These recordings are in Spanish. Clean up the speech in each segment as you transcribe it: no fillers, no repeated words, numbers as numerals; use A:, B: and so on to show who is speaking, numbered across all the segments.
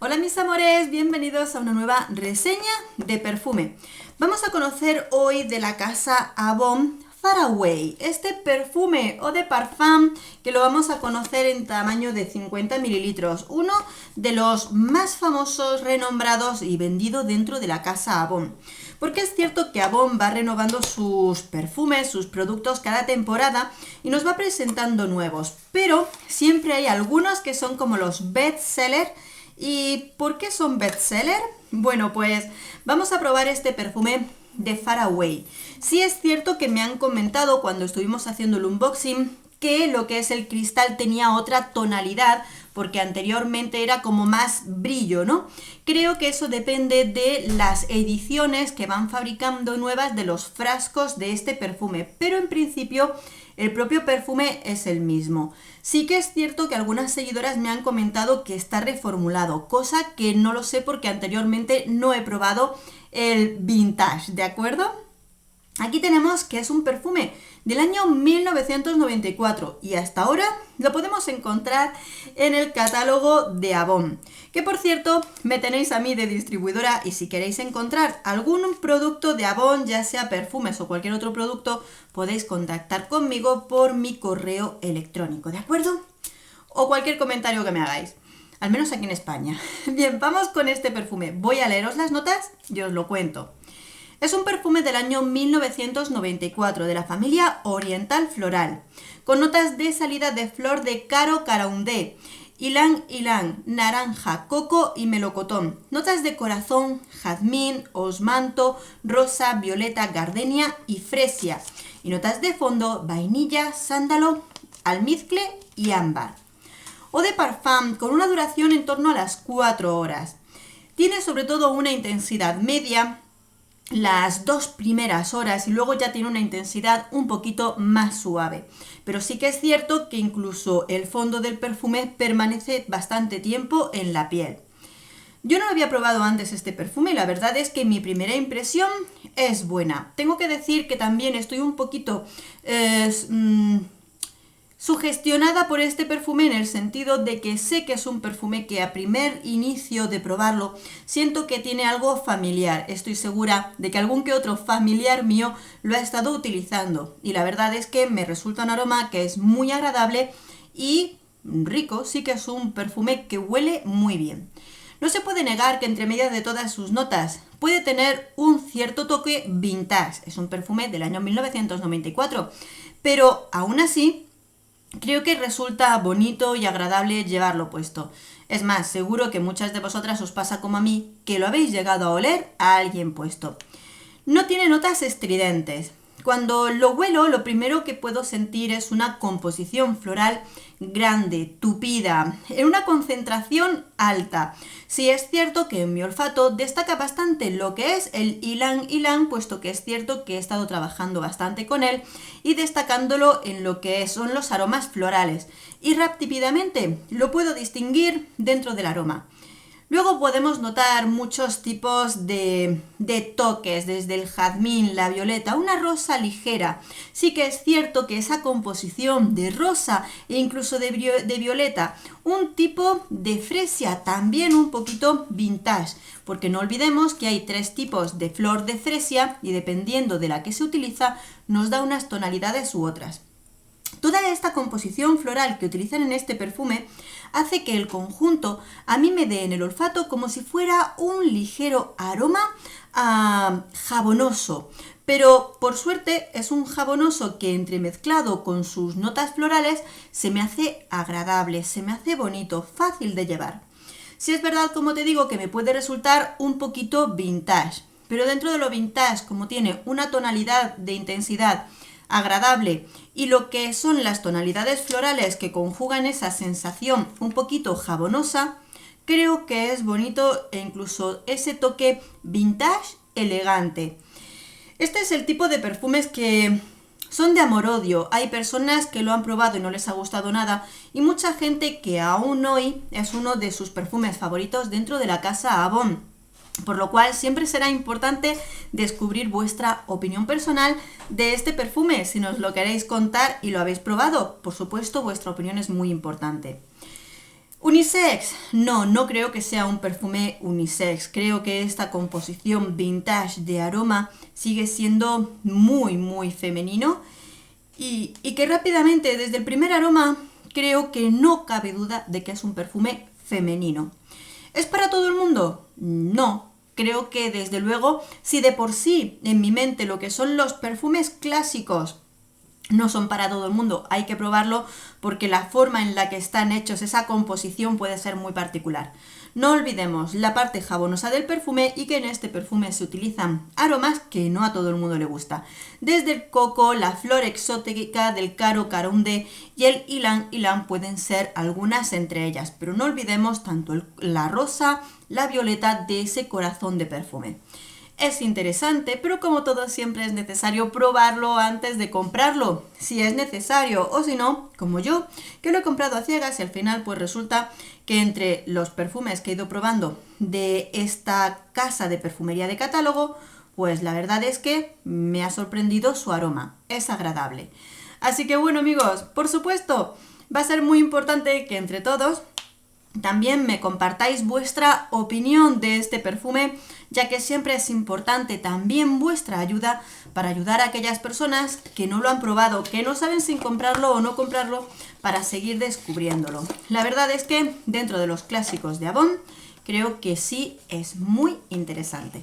A: Hola mis amores, bienvenidos a una nueva reseña de perfume. Vamos a conocer hoy de la casa Avon Far Away, este perfume o de parfum que lo vamos a conocer en tamaño de 50 mililitros, uno de los más famosos, renombrados y vendido dentro de la casa Avon. Porque es cierto que Avon va renovando sus perfumes, sus productos cada temporada y nos va presentando nuevos, pero siempre hay algunos que son como los best-sellers. ¿Y por qué son bestseller? Bueno, pues vamos a probar este perfume de Far Away. Sí es cierto que me han comentado cuando estuvimos haciendo el unboxing que lo que es el cristal tenía otra tonalidad porque anteriormente era como más brillo, ¿no? Creo que eso depende de las ediciones que van fabricando nuevas de los frascos de este perfume, pero en principio el propio perfume es el mismo. Sí que es cierto que algunas seguidoras me han comentado que está reformulado, cosa que no lo sé porque anteriormente no he probado el vintage, ¿de acuerdo? Aquí tenemos que es un perfume del año 1994 y hasta ahora lo podemos encontrar en el catálogo de Avon. Que por cierto, me tenéis a mí de distribuidora y si queréis encontrar algún producto de Avon, ya sea perfumes o cualquier otro producto, podéis contactar conmigo por mi correo electrónico, ¿de acuerdo? O cualquier comentario que me hagáis. Al menos aquí en España. Bien, vamos con este perfume. Voy a leeros las notas y os lo cuento. Es un perfume del año 1994 de la familia Oriental Floral, con notas de salida de flor de caro caraundé, ylang ylang, naranja, coco y melocotón. Notas de corazón, jazmín, osmanto, rosa, violeta, gardenia y fresia. Y notas de fondo, vainilla, sándalo, almizcle y ámbar. Eau de parfum con una duración en torno a las 4 horas. Tiene sobre todo una intensidad media las 2 primeras horas y luego ya tiene una intensidad un poquito más suave. Pero sí que es cierto que incluso el fondo del perfume permanece bastante tiempo en la piel. Yo no había probado antes este perfume y la verdad es que mi primera impresión es buena. Tengo que decir que también estoy un poquito sugestionada por este perfume en el sentido de que sé que es un perfume que a primer inicio de probarlo siento que tiene algo familiar. Estoy segura de que algún que otro familiar mío lo ha estado utilizando y la verdad es que me resulta un aroma que es muy agradable y rico. Sí que es un perfume que huele muy bien. No se puede negar que entre medias de todas sus notas puede tener un cierto toque vintage. Es un perfume del año 1994, pero aún así creo que resulta bonito y agradable llevarlo puesto. Es más, seguro que muchas de vosotras os pasa como a mí, que lo habéis llegado a oler a alguien puesto. No tiene notas estridentes. Cuando lo huelo, lo primero que puedo sentir es una composición floral grande, tupida, en una concentración alta. Sí es cierto que en mi olfato destaca bastante lo que es el ylang ylang, puesto que es cierto que he estado trabajando bastante con él y destacándolo en lo que son los aromas florales. Y rápidamente lo puedo distinguir dentro del aroma. Luego podemos notar muchos tipos de toques, desde el jazmín, la violeta, una rosa ligera. Sí que es cierto que esa composición de rosa e incluso de violeta, un tipo de fresia, también un poquito vintage, porque no olvidemos que hay 3 tipos de flor de fresia y dependiendo de la que se utiliza nos da unas tonalidades u otras. Toda esta composición floral que utilizan en este perfume hace que el conjunto a mí me dé en el olfato como si fuera un ligero aroma jabonoso. Pero por suerte es un jabonoso que entremezclado con sus notas florales se me hace agradable, se me hace bonito, fácil de llevar. Sí es verdad, como te digo, que me puede resultar un poquito vintage, pero dentro de lo vintage, como tiene una tonalidad de intensidad agradable y lo que son las tonalidades florales que conjugan esa sensación un poquito jabonosa, creo que es bonito e incluso ese toque vintage elegante. Este es el tipo de perfumes que son de amor-odio. Hay personas que lo han probado y no les ha gustado nada y mucha gente que aún hoy es uno de sus perfumes favoritos dentro de la casa Avon. Por lo cual siempre será importante descubrir vuestra opinión personal de este perfume. Si nos lo queréis contar y lo habéis probado, por supuesto vuestra opinión es muy importante. Unisex, no creo que sea un perfume unisex. Creo que esta composición vintage de aroma sigue siendo muy femenino y que rápidamente desde el primer aroma creo que no cabe duda de que es un perfume femenino. ¿Es para todo el mundo? No. Creo que desde luego, si de por sí en mi mente lo que son los perfumes clásicos no son para todo el mundo, hay que probarlo porque la forma en la que están hechos, esa composición puede ser muy particular. No olvidemos la parte jabonosa del perfume y que en este perfume se utilizan aromas que no a todo el mundo le gusta. Desde el coco, la flor exótica del caro carounde y el ylang ylang pueden ser algunas entre ellas, pero no olvidemos tanto la rosa, la violeta de ese corazón de perfume. Es interesante, pero como todo siempre es necesario probarlo antes de comprarlo, si es necesario, o si no, como yo, que lo he comprado a ciegas y al final pues resulta que entre los perfumes que he ido probando de esta casa de perfumería de catálogo, pues la verdad es que me ha sorprendido su aroma, es agradable. Así que bueno amigos, por supuesto, va a ser muy importante que entre todos también me compartáis vuestra opinión de este perfume, ya que siempre es importante también vuestra ayuda para ayudar a aquellas personas que no lo han probado, que no saben si comprarlo o no comprarlo, para seguir descubriéndolo. La verdad es que dentro de los clásicos de Avon, creo que sí es muy interesante.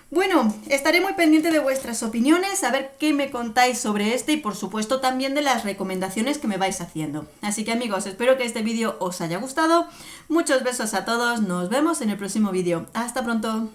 A: Bueno, estaré muy pendiente de vuestras opiniones, a ver qué me contáis sobre este y por supuesto también de las recomendaciones que me vais haciendo. Así que amigos, espero que este vídeo os haya gustado. Muchos besos a todos, nos vemos en el próximo vídeo. ¡Hasta pronto!